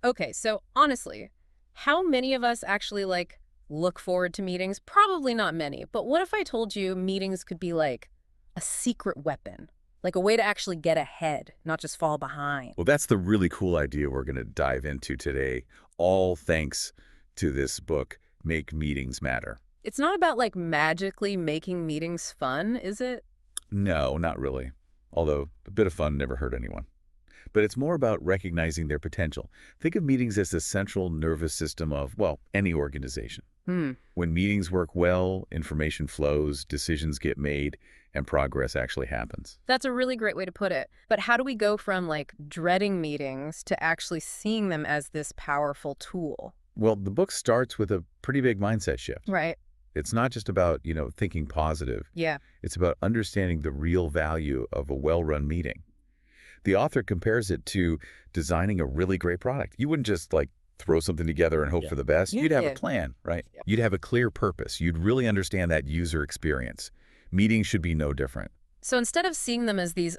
Okay, so honestly, how many of us actually look forward to meetings? Probably not many. But what if I told you meetings could be like a secret weapon? Like a way to actually get ahead, not just fall behind. Well, that's the really cool idea we're going to dive into today, all thanks to this book, Make Meetings Matter. It's not about magically making meetings fun, is it? No, not really. Although a bit of fun never hurt anyone. But it's more about recognizing their potential. Think of meetings as the central nervous system of, well, any organization. Hmm. When meetings work well, information flows, decisions get made, and progress actually happens. That's a really great way to put it. But how do we go from dreading meetings to actually seeing them as this powerful tool? Well, the book starts with a pretty big mindset shift. Right. It's not just about, thinking positive. Yeah. It's about understanding the real value of a well-run meeting. The author compares it to designing a really great product. You wouldn't just throw something together and hope Yeah. for the best. You You'd have a did. plan, right? Yeah. You'd have a clear purpose. You'd really understand that user experience. Meetings should be no different. So instead of seeing them as these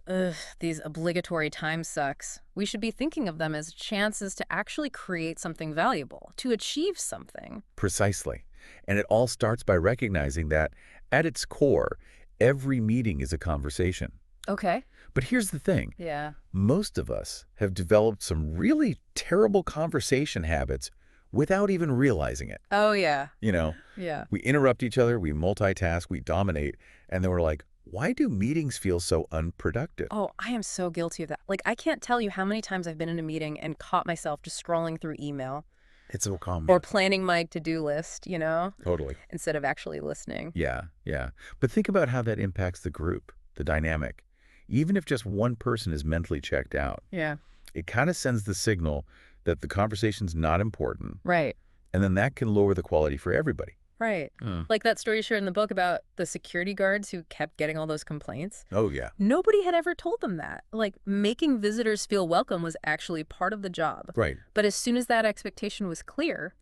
obligatory time sucks, we should be thinking of them as chances to actually create something valuable, to achieve something. Precisely. And it all starts by recognizing that at its core, every meeting is a conversation. Okay. But here's the thing. Yeah. Most of us have developed some really terrible conversation habits without even realizing it. Oh, yeah. You know, Yeah. we interrupt each other, we multitask, we dominate, and then we're like, why do meetings feel so unproductive? Oh, I am so guilty of that. I can't tell you how many times I've been in a meeting and caught myself just scrolling through email It's so common. or planning my to-do list, Totally. instead of actually listening. Yeah, yeah. But think about how that impacts the group, the dynamic. Even if just one person is mentally checked out, Yeah. it kind of sends the signal that the conversation's not important, Right. and then that can lower the quality for everybody. Right. Like that story you shared in the book about the security guards who kept getting all those complaints. Oh, yeah. Nobody had ever told them that. Making visitors feel welcome was actually part of the job. Right. But as soon as that expectation was clear,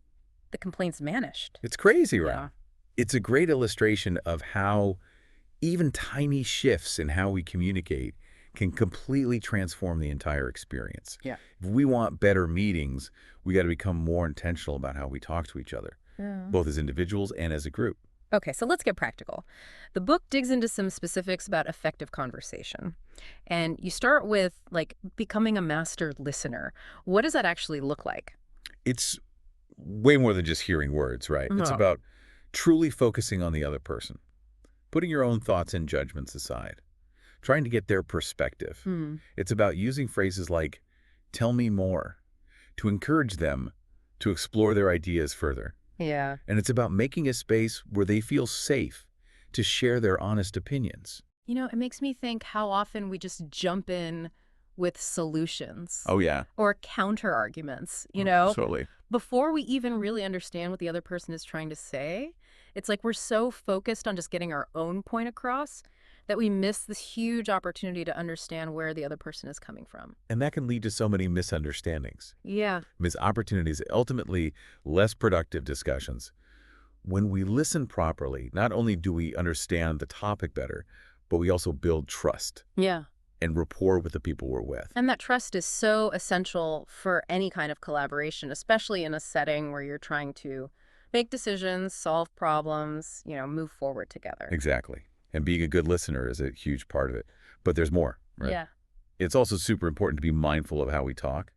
the complaints vanished. It's crazy, right? Yeah. It's a great illustration of how even tiny shifts in how we communicate can completely transform the entire experience. Yeah. If we want better meetings, we got to become more intentional about how we talk to each other, Yeah. both as individuals and as a group. Okay, so let's get practical. The book digs into some specifics about effective conversation. And you start with becoming a master listener. What does that actually look like? It's way more than just hearing words, right? It's No. about truly focusing on the other person, putting your own thoughts and judgments aside, trying to get their perspective. Hmm. It's about using phrases like, tell me more, to encourage them to explore their ideas further. Yeah. And it's about making a space where they feel safe to share their honest opinions. It makes me think how often we just jump in with solutions Oh, yeah. or counter arguments, Totally. before we even really understand what the other person is trying to say. It's like we're so focused on just getting our own point across that we miss this huge opportunity to understand where the other person is coming from. And that can lead to so many misunderstandings, Yeah. missed opportunities, ultimately less productive discussions. When we listen properly, not only do we understand the topic better, but we also build trust Yeah. and rapport with the people we're with. And that trust is so essential for any kind of collaboration, especially in a setting where you're trying to make decisions, solve problems, move forward together. Exactly. And being a good listener is a huge part of it. But there's more, right? Yeah. It's also super important to be mindful of how we talk.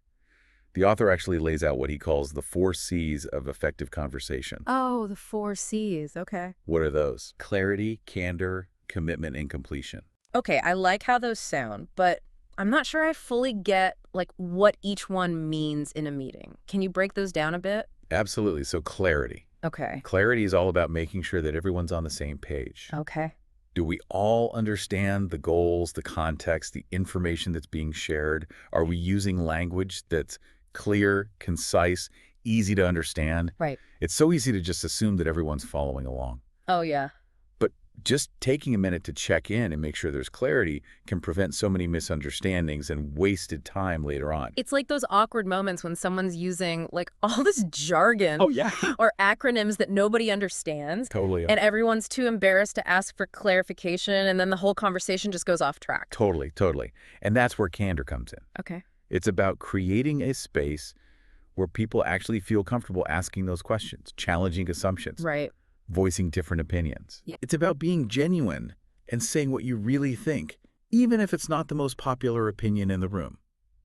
The author actually lays out what he calls the 4 C's of effective conversation. Oh, the 4 C's. Okay. What are those? Clarity, candor, commitment, and completion. Okay, I like how those sound, but I'm not sure I fully get what each one means in a meeting. Can you break those down a bit? Absolutely. So clarity. Okay. Clarity is all about making sure that everyone's on the same page. Okay. Do we all understand the goals, the context, the information that's being shared? Are we using language that's clear, concise, easy to understand? Right. It's so easy to just assume that everyone's following along. Oh, yeah. But just taking a minute to check in and make sure there's clarity can prevent so many misunderstandings and wasted time later on. It's like those awkward moments when someone's using all this jargon yeah. or acronyms that nobody understands. Totally. And everyone's too embarrassed to ask for clarification, and then the whole conversation just goes off track. Totally. And that's where candor comes in. Okay. It's about creating a space where people actually feel comfortable asking those questions, challenging assumptions, Right. voicing different opinions. Yeah. It's about being genuine and saying what you really think, even if it's not the most popular opinion in the room.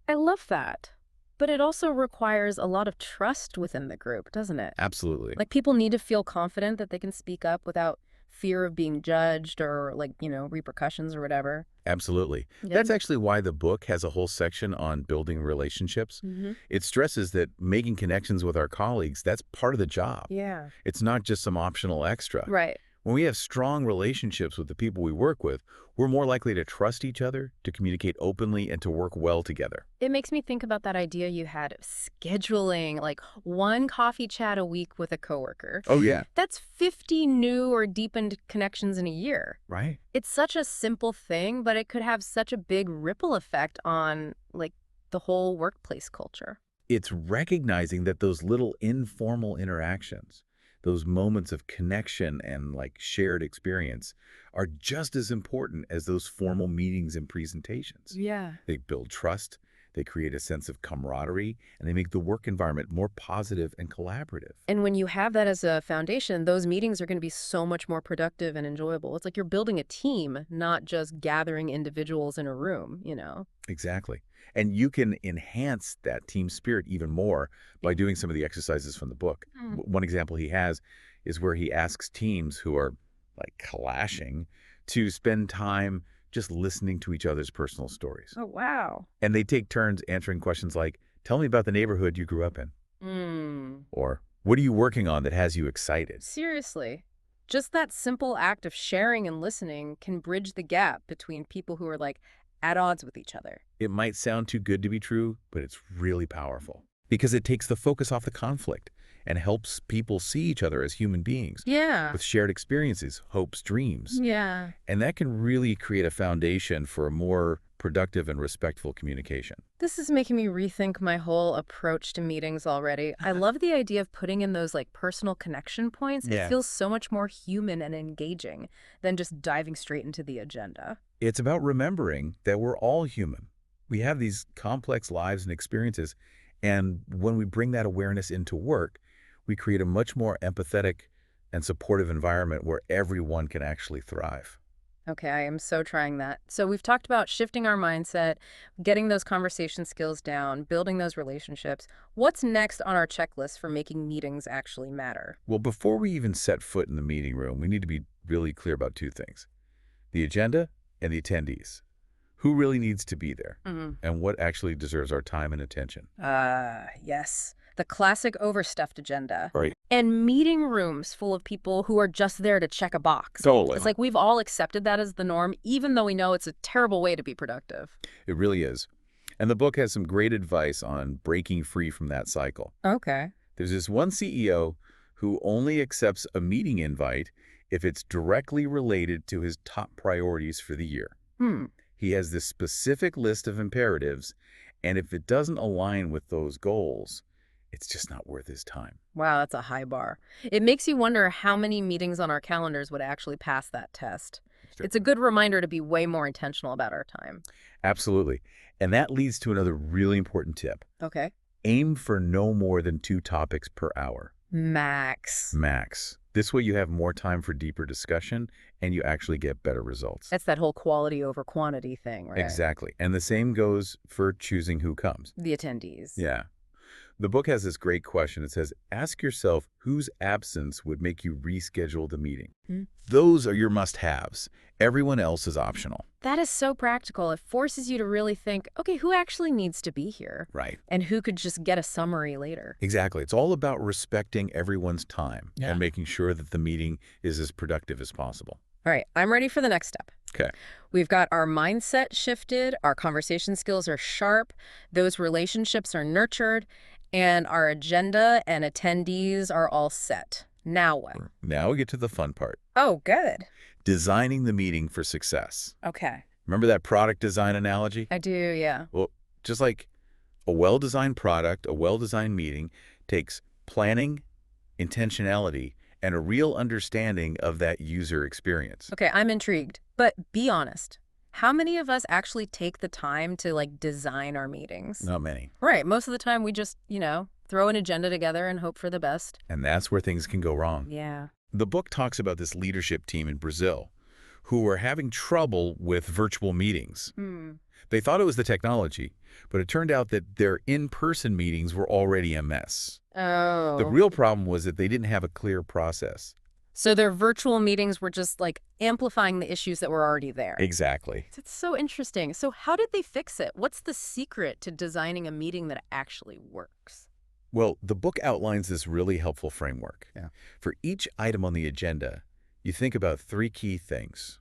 I love that. But it also requires a lot of trust within the group, doesn't it? Absolutely. Like people need to feel confident that they can speak up without fear of being judged or like, repercussions or whatever. Absolutely. Yeah. That's actually why the book has a whole section on building relationships. Mm-hmm. It stresses that making connections with our colleagues, that's part of the job. Yeah. It's not just some optional extra. Right. When we have strong relationships with the people we work with, we're more likely to trust each other, to communicate openly, and to work well together. It makes me think about that idea you had of scheduling like one coffee chat a week with a coworker. Oh, yeah. That's 50 new or deepened connections in a year. Right? It's such a simple thing, but it could have such a big ripple effect on like the whole workplace culture. It's recognizing that those little informal interactions, those moments of connection and shared experience are just as important as those formal meetings and presentations. Yeah. They build trust, they create a sense of camaraderie, and they make the work environment more positive and collaborative. And when you have that as a foundation, those meetings are going to be so much more productive and enjoyable. It's like you're building a team, not just gathering individuals in a room. Exactly. And you can enhance that team spirit even more by doing some of the exercises from the book. Mm. One example he has is where he asks teams who are clashing to spend time just listening to each other's personal stories. Oh, wow. And they take turns answering questions like, tell me about the neighborhood you grew up in. Mm. Or, what are you working on that has you excited? Seriously. Just that simple act of sharing and listening can bridge the gap between people who are like at odds with each other. It might sound too good to be true, but it's really powerful because it takes the focus off the conflict and helps people see each other as human beings Yeah. with shared experiences, hopes, dreams. Yeah. And that can really create a foundation for a more productive and respectful communication. This is making me rethink my whole approach to meetings already. I love the idea of putting in those personal connection points. Yeah. It feels so much more human and engaging than just diving straight into the agenda. It's about remembering that we're all human. We have these complex lives and experiences, and when we bring that awareness into work, we create a much more empathetic and supportive environment where everyone can actually thrive. Okay, I am so trying that. So we've talked about shifting our mindset, getting those conversation skills down, building those relationships. What's next on our checklist for making meetings actually matter? Well, before we even set foot in the meeting room, we need to be really clear about two things: the agenda and the attendees. Who really needs to be there, and what actually deserves our time and attention. Yes. The classic overstuffed agenda. Right. And meeting rooms full of people who are just there to check a box. Totally. It's like we've all accepted that as the norm, even though we know it's a terrible way to be productive. It really is. And the book has some great advice on breaking free from that cycle. Okay. There's this one CEO who only accepts a meeting invite if it's directly related to his top priorities for the year. He has this specific list of imperatives, and if it doesn't align with those goals, it's just not worth his time. Wow, that's a high bar. It makes you wonder how many meetings on our calendars would actually pass that test. Sure. It's a good reminder to be way more intentional about our time. Absolutely. And that leads to another really important tip. Okay. Aim for no more than 2 topics per hour. Max. Max. This way you have more time for deeper discussion and you actually get better results. That's that whole quality over quantity thing, right? Exactly. And the same goes for choosing who comes. The attendees. Yeah. The book has this great question. It says, ask yourself whose absence would make you reschedule the meeting. Those are your must-haves. Everyone else is optional. That is so practical. It forces you to really think, okay, who actually needs to be here? Right. And who could just get a summary later? Exactly. It's all about respecting everyone's time and making sure that the meeting is as productive as possible. All right, I'm ready for the next step. Okay. We've got our mindset shifted, our conversation skills are sharp, those relationships are nurtured, and our agenda and attendees are all set. Now what? Now we get to the fun part. Oh, good. Designing the meeting for success. Okay. Remember that product design analogy? I do, yeah. Well, just like a well-designed product, a well-designed meeting takes planning, intentionality, and a real understanding of that user experience. Okay, I'm intrigued. But be honest. How many of us actually take the time to design our meetings? Not many. Right. Most of the time we just, Throw an agenda together and hope for the best. And that's where things can go wrong. Yeah. The book talks about this leadership team in Brazil who were having trouble with virtual meetings. Hmm. They thought it was the technology, but it turned out that their in-person meetings were already a mess. The Oh. real problem was that they didn't have a clear process. So their virtual meetings were just like amplifying the issues that were already there. Exactly. It's so interesting. So how did they fix it? What's the secret to designing a meeting that actually works? Well, the book outlines this really helpful framework. Yeah. For each item on the agenda, you think about 3 key things: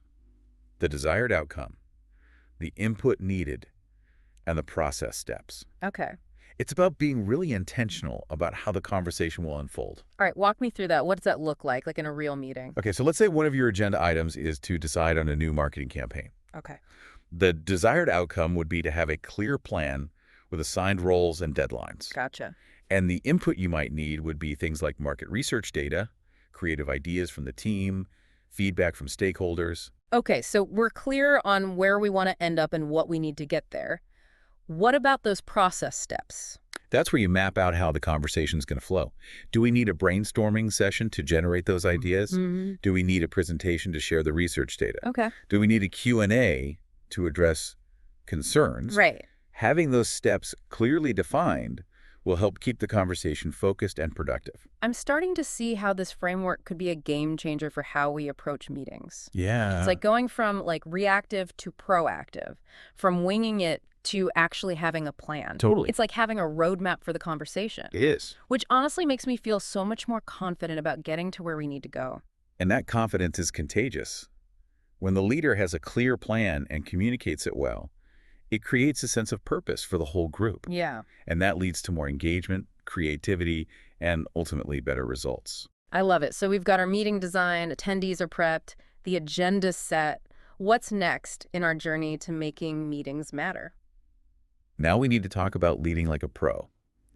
the desired outcome, the input needed, and the process steps. Okay. It's about being really intentional about how the conversation will unfold. All right, walk me through that. What does that look like in a real meeting? Okay, so let's say one of your agenda items is to decide on a new marketing campaign. Okay. The desired outcome would be to have a clear plan with assigned roles and deadlines. Gotcha. And the input you might need would be things like market research data, creative ideas from the team, feedback from stakeholders. Okay, so we're clear on where we want to end up and what we need to get there. What about those process steps? That's where you map out how the conversation's going to flow. Do we need a brainstorming session to generate those ideas? Mm-hmm. Do we need a presentation to share the research data? Okay. Do we need a Q&A to address concerns? Right. Having those steps clearly defined will help keep the conversation focused and productive. I'm starting to see how this framework could be a game changer for how we approach meetings. Yeah. It's like going from reactive to proactive, from winging it to actually having a plan. Totally. It's like having a roadmap for the conversation, It is. which honestly makes me feel so much more confident about getting to where we need to go. And that confidence is contagious. When the leader has a clear plan and communicates it well, it creates a sense of purpose for the whole group. Yeah. And that leads to more engagement, creativity, and ultimately better results. I love it. So we've got our meeting design, attendees are prepped, the agenda's set. What's next in our journey to making meetings matter? Now we need to talk about leading like a pro.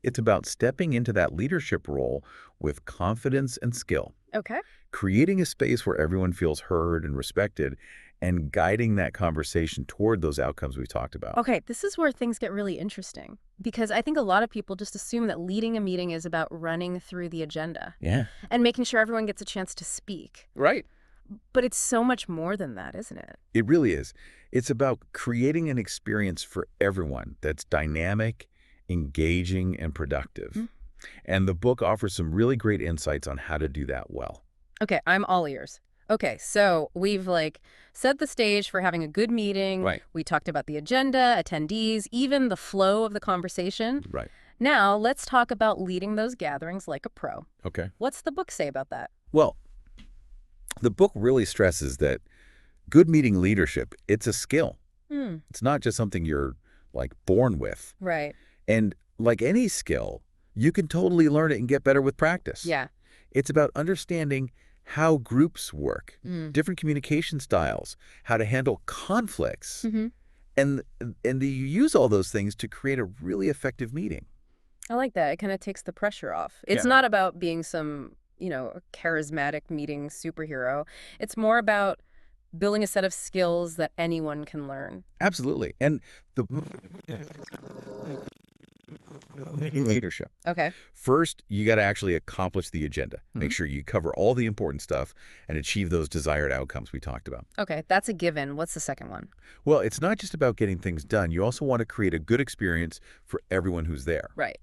It's about stepping into that leadership role with confidence and skill, Okay. creating a space where everyone feels heard and respected, and guiding that conversation toward those outcomes we talked about. Okay, this is where things get really interesting because I think a lot of people just assume that leading a meeting is about running through the agenda Yeah. and making sure everyone gets a chance to speak. Right. But it's so much more than that, isn't it? It really is. It's about creating an experience for everyone that's dynamic, engaging, and productive. Mm. And the book offers some really great insights on how to do that well. Okay, I'm all ears. Okay, so we've set the stage for having a good meeting. Right. We talked about the agenda, attendees, even the flow of the conversation. Right. Now, let's talk about leading those gatherings like a pro. Okay. What's the book say about that? Well, the book really stresses that good meeting leadership, it's a skill. It's not just something you're born with. Right. And like any skill, you can totally learn it and get better with practice. Yeah. It's about understanding how groups work, Mm. different communication styles, how to handle conflicts. Mm-hmm. And you use all those things to create a really effective meeting. I like that. It kind of takes the pressure off. It's Yeah. not about being some, charismatic meeting superhero. It's more about building a set of skills that anyone can learn. Absolutely. And the leadership. Okay. First, you got to actually accomplish the agenda. Make sure you cover all the important stuff and achieve those desired outcomes we talked about. Okay, that's a given. What's the second one? Well, it's not just about getting things done. You also want to create a good experience for everyone who's there. Right.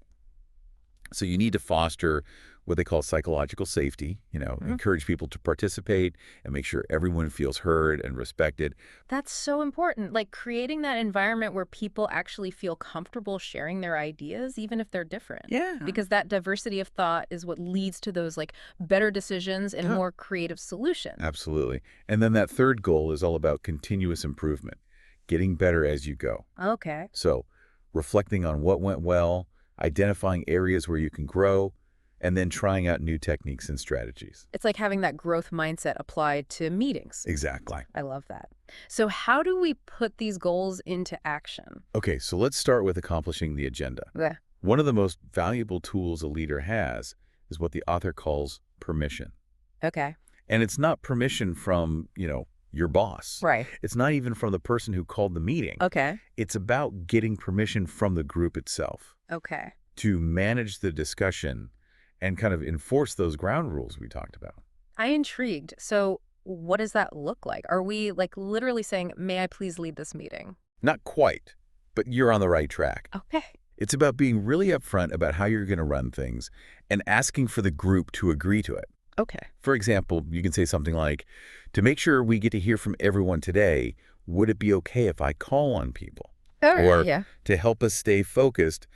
So you need to foster what they call psychological safety, encourage people to participate and make sure everyone feels heard and respected. That's so important. Creating that environment where people actually feel comfortable sharing their ideas, even if they're different. Yeah. Because that diversity of thought is what leads to those better decisions and more creative solutions. Absolutely. And then that third goal is all about continuous improvement, getting better as you go. Okay. So reflecting on what went well, identifying areas where you can grow, and then trying out new techniques and strategies. It's like having that growth mindset applied to meetings. Exactly. I love that. So how do we put these goals into action? Okay, so let's start with accomplishing the agenda. Yeah. One of the most valuable tools a leader has is what the author calls permission. Okay. And it's not permission from, your boss. Right. It's not even from the person who called the meeting. Okay. It's about getting permission from the group itself. Okay. to manage the discussion and kind of enforce those ground rules we talked about. I'm intrigued. So what does that look like? Are we like literally saying, may I please lead this meeting? Not quite, but you're on the right track. Okay. It's about being really upfront about how you're going to run things and asking for the group to agree to it. Okay. For example, you can say something like, to make sure we get to hear from everyone today, would it be okay if I call on people? All right. Or Yeah. to help us stay focused,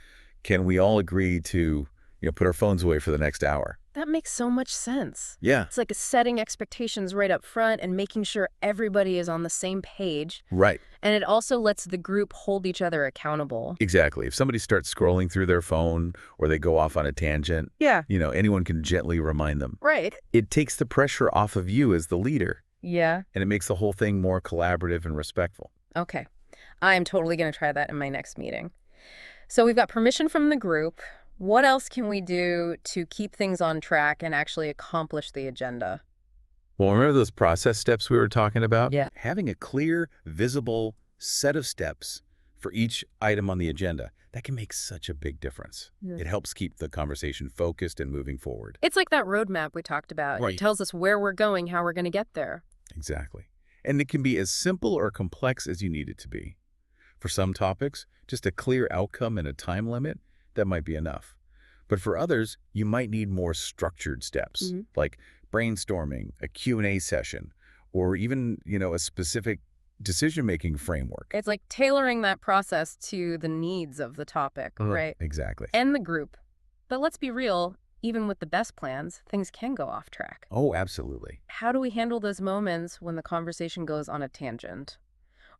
can we all agree to, put our phones away for the next hour? That makes so much sense. Yeah. It's like setting expectations right up front and making sure everybody is on the same page. Right. And it also lets the group hold each other accountable. Exactly. If somebody starts scrolling through their phone or they go off on a tangent, Yeah. anyone can gently remind them. Right. It takes the pressure off of you as the leader, Yeah. and it makes the whole thing more collaborative and respectful. Okay. I'm totally going to try that in my next meeting. So we've got permission from the group. What else can we do to keep things on track and actually accomplish the agenda? Well, remember those process steps we were talking about? Yeah. Having a clear, visible set of steps for each item on the agenda, that can make such a big difference. Yeah. It helps keep the conversation focused and moving forward. It's like that roadmap we talked about. Right. It tells us where we're going, how we're going to get there. Exactly. And it can be as simple or complex as you need it to be. For some topics, just a clear outcome and a time limit, that might be enough. But for others, you might need more structured steps, like brainstorming, a Q&A session, or even, a specific decision-making framework. It's like tailoring that process to the needs of the topic, right? Exactly. And the group. But let's be real, even with the best plans, things can go off track. Oh, absolutely. How do we handle those moments when the conversation goes on a tangent?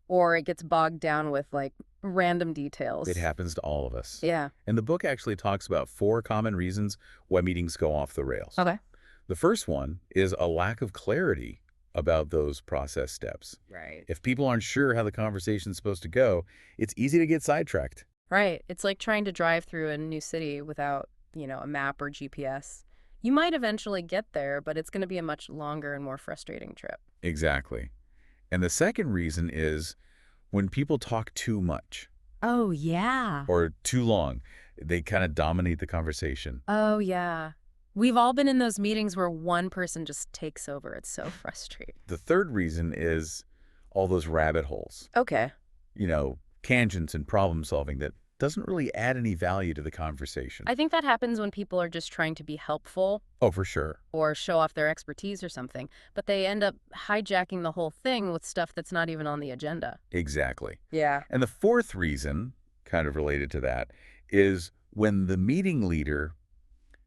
Or it gets bogged down with, like, random details? It happens to all of us. Yeah. And the book actually talks about 4 common reasons why meetings go off the rails. Okay. The first one is a lack of clarity about those process steps. Right. If people aren't sure how the conversation's supposed to go, it's easy to get sidetracked. Right. It's like trying to drive through a new city without, a map or GPS. You might eventually get there, but it's going to be a much longer and more frustrating trip. Exactly. And the second reason is when people talk too much Oh, yeah. or too long, they kind of dominate the conversation. Oh, yeah. We've all been in those meetings where one person just takes over. It's so frustrating. The third reason is all those rabbit holes, Okay. tangents and problem solving that doesn't really add any value to the conversation. I think that happens when people are just trying to be helpful Oh, for sure. or show off their expertise or something, but they end up hijacking the whole thing with stuff that's not even on the agenda. Exactly. Yeah. And the fourth reason, kind of related to that, is when the meeting leader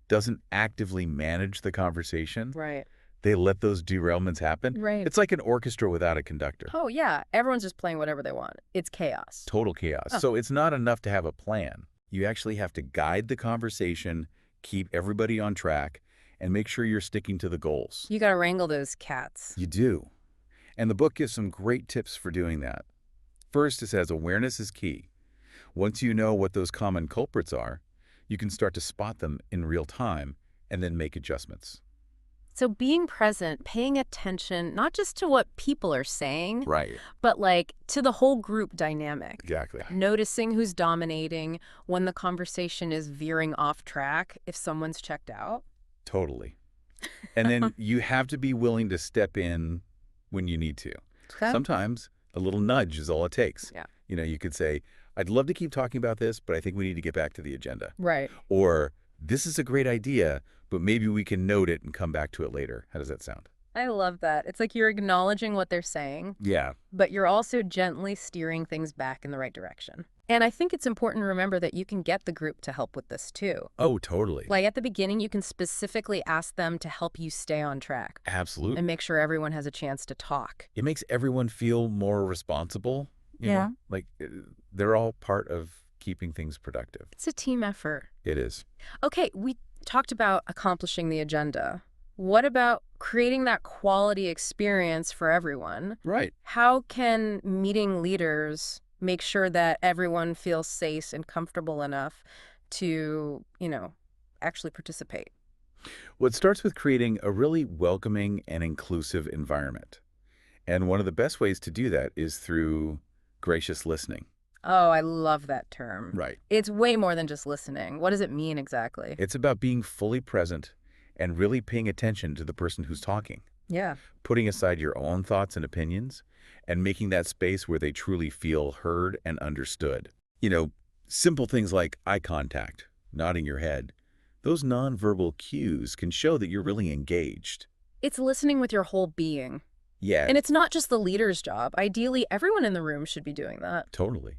doesn't actively manage the conversation, Right. they let those derailments happen. Right. It's like an orchestra without a conductor. Oh, yeah. Everyone's just playing whatever they want. It's chaos. Total chaos. Oh. So it's not enough to have a plan. You actually have to guide the conversation, keep everybody on track, and make sure you're sticking to the goals. You got to wrangle those cats. You do. And the book gives some great tips for doing that. First, it says awareness is key. Once you know what those common culprits are, you can start to spot them in real time and then make adjustments. So being present, paying attention, not just to what people are saying, Right. but like to the whole group dynamic. Exactly. Noticing who's dominating, when the conversation is veering off track, if someone's checked out. Totally. And then you have to be willing to step in when you need to. Sometimes a little nudge is all it takes. Yeah. You could say, I'd love to keep talking about this, but I think we need to get back to the agenda. Right. Or, this is a great idea, but maybe we can note it and come back to it later. How does that sound? I love that. It's like you're acknowledging what they're saying, Yeah. but you're also gently steering things back in the right direction. And I think it's important to remember that you can get the group to help with this too. Oh, totally. Like at the beginning, you can specifically ask them to help you stay on track Absolutely. and make sure everyone has a chance to talk. It makes everyone feel more responsible. You Yeah. know? Like they're all part of keeping things productive. It's a team effort. It is. Okay, we talked about accomplishing the agenda. What about creating that quality experience for everyone? Right. How can meeting leaders make sure that everyone feels safe and comfortable enough to, actually participate? Well, it starts with creating a really welcoming and inclusive environment. And one of the best ways to do that is through gracious listening. Oh, I love that term. Right. It's way more than just listening. What does it mean exactly? It's about being fully present and really paying attention to the person who's talking, Yeah. putting aside your own thoughts and opinions, and making that space where they truly feel heard and understood. You know, simple things like eye contact, nodding your head, those nonverbal cues can show that you're really engaged. It's listening with your whole being. Yes, And it's not just the leader's job. Ideally, everyone in the room should be doing that. totally.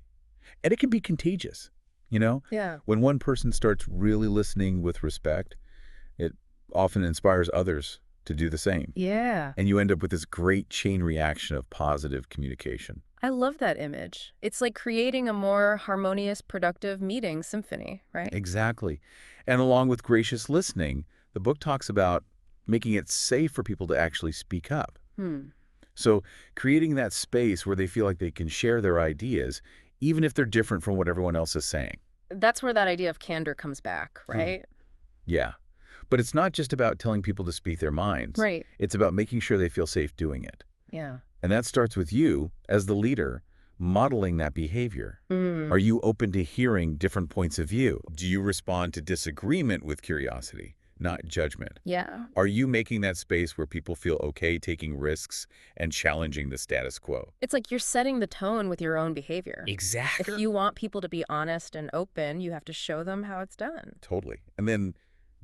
And it can be contagious, you know? Yeah. When one person starts really listening with respect, it often inspires others to do the same. Yeah. And you end up with this great chain reaction of positive communication. I love that image. It's like creating a more harmonious, productive meeting symphony, right? Exactly. And along with gracious listening, the book talks about making it safe for people to actually speak up. Hmm. So creating that space where they feel like they can share their ideas, even if they're different from what everyone else is saying. That's where that idea of candor comes back, right? Yeah. But it's not just about telling people to speak their minds. Right. It's about making sure they feel safe doing it. Yeah. And that starts with you, as the leader, modeling that behavior. Are you open to hearing different points of view? Do you respond to disagreement with curiosity, not judgment? Yeah. Are you making that space where people feel okay taking risks and challenging the status quo? It's like you're setting the tone with your own behavior. If Exactly. you want people to be honest and open, you have to show them how it's done. Totally. And then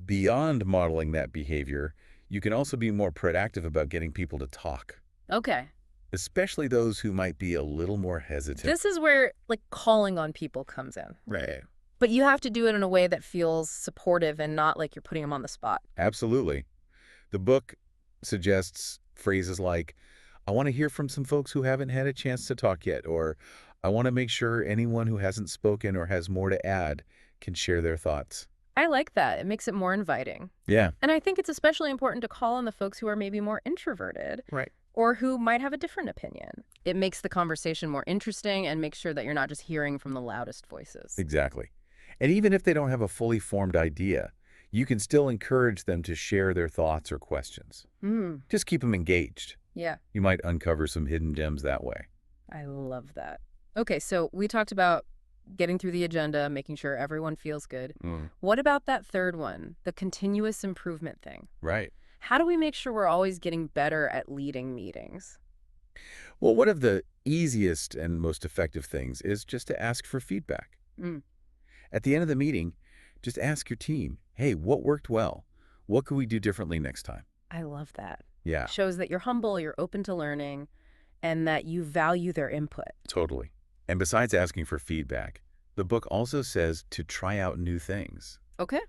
beyond modeling that behavior, you can also be more proactive about getting people to talk, Okay. especially those who might be a little more hesitant. This is where like calling on people comes in. Right. But you have to do it in a way that feels supportive and not like you're putting them on the spot. Absolutely. The book suggests phrases like, I want to hear from some folks who haven't had a chance to talk yet, or I want to make sure anyone who hasn't spoken or has more to add can share their thoughts. I like that. It makes it more inviting. Yeah. And I think it's especially important to call on the folks who are maybe more introverted Right. or who might have a different opinion. It makes the conversation more interesting and makes sure that you're not just hearing from the loudest voices. Exactly. And even if they don't have a fully formed idea, you can still encourage them to share their thoughts or questions. Just keep them engaged. Yeah, You might uncover some hidden gems that way. I love that. Okay, so we talked about getting through the agenda, making sure everyone feels good. What about that third one, the continuous improvement thing? Right. How do we make sure we're always getting better at leading meetings? Well, one of the easiest and most effective things is just to ask for feedback. Mm, At the end of the meeting, just ask your team, hey, what worked well? What could we do differently next time? I love that. Yeah, Shows that you're humble, you're open to learning, and that you value their input. totally. And besides asking for feedback, the book also says to try out new things. Okay.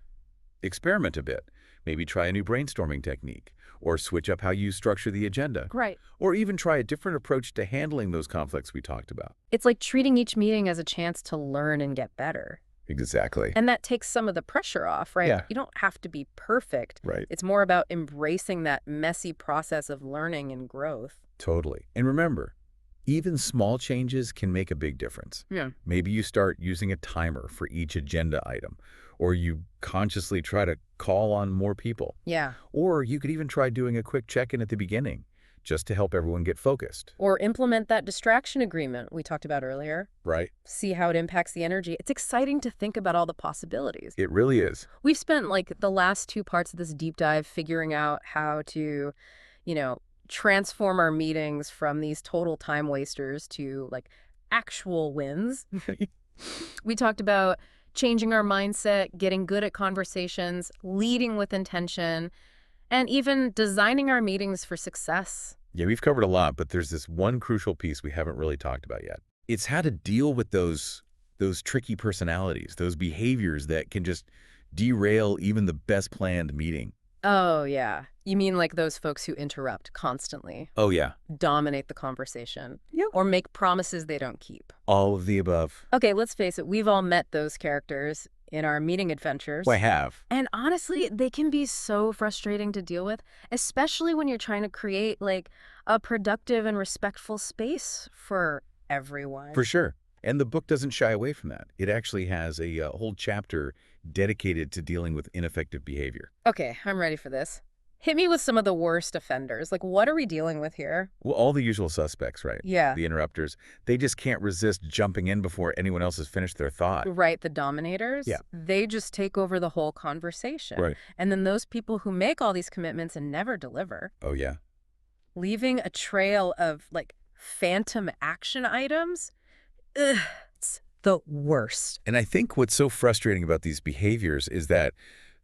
Experiment a bit. Maybe try a new brainstorming technique, or switch up how you structure the agenda, Right. or even try a different approach to handling those conflicts we talked about. It's like treating each meeting as a chance to learn and get better. Exactly. And that takes some of the pressure off, right? Yeah. You don't have to be perfect. Right. It's more about embracing that messy process of learning and growth. Totally. And remember, even small changes can make a big difference. Yeah. Maybe you start using a timer for each agenda item, or you consciously try to call on more people. Yeah. Or you could even try doing a quick check-in at the beginning, just to help everyone get focused. Or implement that distraction agreement we talked about earlier. Right? See how it impacts the energy. It's exciting to think about all the possibilities. It really is. We've spent like the last two parts of this deep dive figuring out how to, transform our meetings from these total time wasters to like actual wins. We talked about changing our mindset, getting good at conversations, leading with intention, and even designing our meetings for success. Yeah, we've covered a lot, but there's this one crucial piece we haven't really talked about yet. It's how to deal with those tricky personalities, those behaviors that can just derail even the best planned meeting. Oh, yeah. You mean like those folks who interrupt constantly, Oh, yeah. dominate the conversation, Yep. or make promises they don't keep? All of the above. Okay, let's face it, we've all met those characters in our meeting adventures. Well, I have. And honestly, they can be so frustrating to deal with, especially when you're trying to create like a productive and respectful space for everyone. For sure. And the book doesn't shy away from that. It actually has a whole chapter dedicated to dealing with ineffective behavior. Okay, I'm ready for this. Hit me with some of the worst offenders. Like, what are we dealing with here? Well, all the usual suspects, right? Yeah. The interrupters, they just can't resist jumping in before anyone else has finished their thought. Right, the Yeah, dominators, they just take over the whole conversation. right. And then those people who make all these commitments and never deliver, Oh, yeah. leaving a trail of, like, phantom action items, ugh, it's the worst. And I think what's so frustrating about these behaviors is that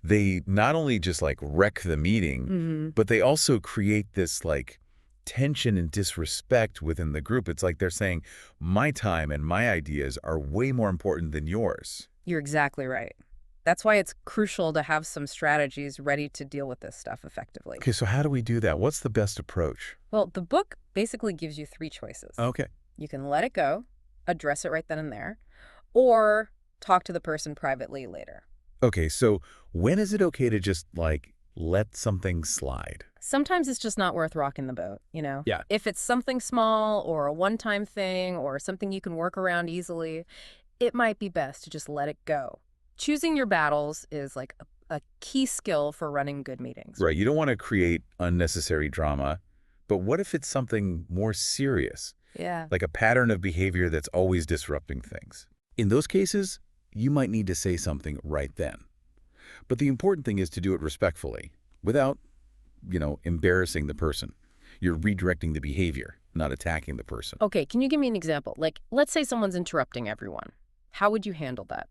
they not only just like wreck the meeting, but they also create this like tension and disrespect within the group. It's like they're saying, my time and my ideas are way more important than yours. You're exactly right. That's why it's crucial to have some strategies ready to deal with this stuff effectively. Okay, so how do we do that? What's the best approach? Well, the book basically gives you three choices. Okay. You can let it go, address it right then and there, or talk to the person privately later. Okay, so when is it okay to just like let something slide? Sometimes it's just not worth rocking the boat, you know? Yeah. If it's something small or a one-time thing or something you can work around easily, it might be best to just let it go. Choosing your battles is like a key skill for running good meetings. Right, you don't want to create unnecessary drama, but what if it's something more serious, Yeah. like a pattern of behavior that's always disrupting things? In those cases, you might need to say something right then. But the important thing is to do it respectfully, without, embarrassing the person. You're redirecting the behavior, not attacking the person. Okay, can you give me an example? Like, let's say someone's interrupting everyone. How would you handle that?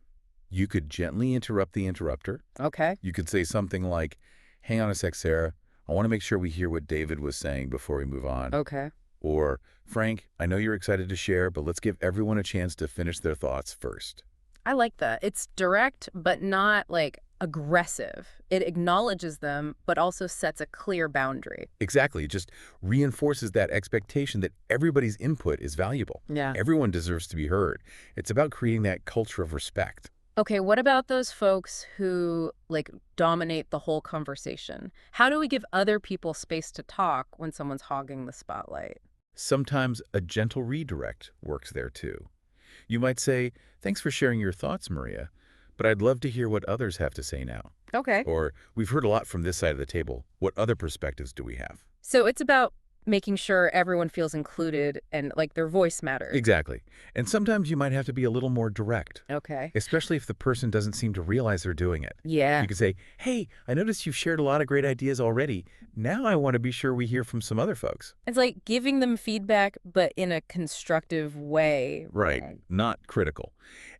You could gently interrupt the interrupter. Okay. You could say something like, hang on a sec, Sarah. I want to make sure we hear what David was saying before we move on. Okay. Or, Frank, I know you're excited to share, but let's give everyone a chance to finish their thoughts first. I like that. It's direct, but not like aggressive. It acknowledges them, but also sets a clear boundary. Exactly. It just reinforces that expectation that everybody's input is valuable. Yeah. Everyone deserves to be heard. It's about creating that culture of respect. Okay, what about those folks who like dominate the whole conversation? How do we give other people space to talk when someone's hogging the spotlight? Sometimes a gentle redirect works there too. You might say, thanks for sharing your thoughts, Maria, but I'd love to hear what others have to say now. Okay. Or, we've heard a lot from this side of the table. What other perspectives do we have? So it's about making sure everyone feels included and like their voice matters. Exactly. And sometimes you might have to be a little more direct, Okay. especially if the person doesn't seem to realize they're doing it. Yeah. You could say, hey, I noticed you've shared a lot of great ideas already. Now I want to be sure we hear from some other folks. It's like giving them feedback, but in a constructive way. Right. Not critical.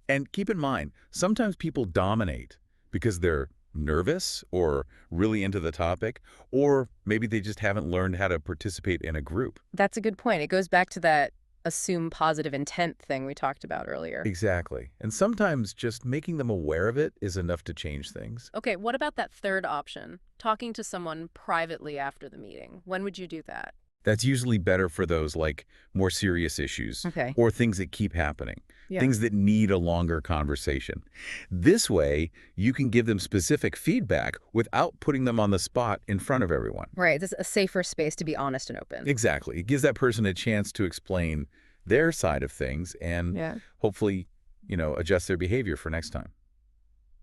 And keep in mind, sometimes people dominate because they're nervous or really into the topic, or maybe they just haven't learned how to participate in a group. That's a good point. It goes back to that assume positive intent thing we talked about earlier. Exactly. And sometimes just making them aware of it is enough to change things. Okay, what about that third option? Talking to someone privately after the meeting. When would you do that? That's usually better for those like more serious issues Okay. or things that keep happening, Yeah. things that need a longer conversation. This way, you can give them specific feedback without putting them on the spot in front of everyone. Right, this is a safer space to be honest and open. Exactly. It gives that person a chance to explain their side of things and Yeah. hopefully, adjust their behavior for next time.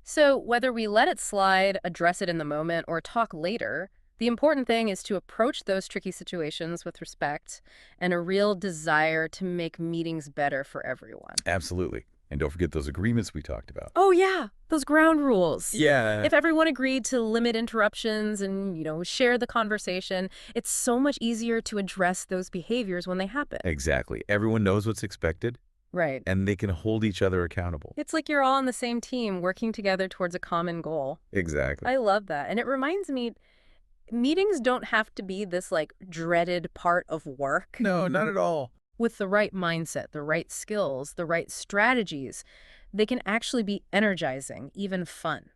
So whether we let it slide, address it in the moment, or talk later, the important thing is to approach those tricky situations with respect and a real desire to make meetings better for everyone. Absolutely. And don't forget those agreements we talked about. Oh yeah, those ground rules. Yeah. If everyone agreed to limit interruptions and, share the conversation, it's so much easier to address those behaviors when they happen. Exactly. Everyone knows what's expected, Right. and they can hold each other accountable. It's like you're all on the same team working together towards a common goal. Exactly. I love that. And it reminds me, meetings don't have to be this like dreaded part of work. No, not at all. With the right mindset, the right skills, the right strategies, they can actually be energizing, even fun.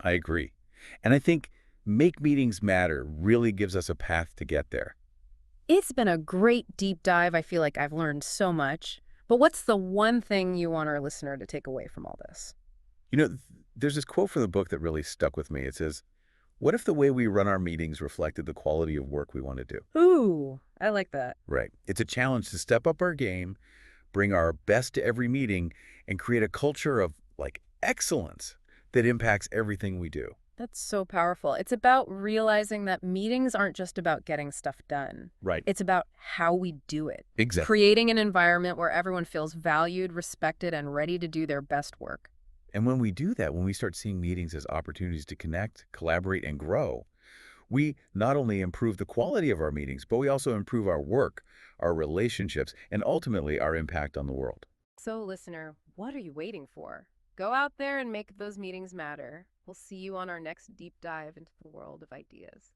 I agree. And I think make meetings matter really gives us a path to get there. It's been a great deep dive. I feel like I've learned so much. But what's the one thing you want our listener to take away from all this? There's this quote from the book that really stuck with me. It says, what if the way we run our meetings reflected the quality of work we want to do? Ooh, I like that. Right. It's a challenge to step up our game, bring our best to every meeting, and create a culture of, excellence that impacts everything we do. That's so powerful. It's about realizing that meetings aren't just about getting stuff done. Right. It's about how we do it. Exactly. Creating an environment where everyone feels valued, respected, and ready to do their best work. And when we do that, when we start seeing meetings as opportunities to connect, collaborate, and grow, we not only improve the quality of our meetings, but we also improve our work, our relationships, and ultimately our impact on the world. So, listener, what are you waiting for? Go out there and make those meetings matter. We'll see you on our next deep dive into the world of ideas.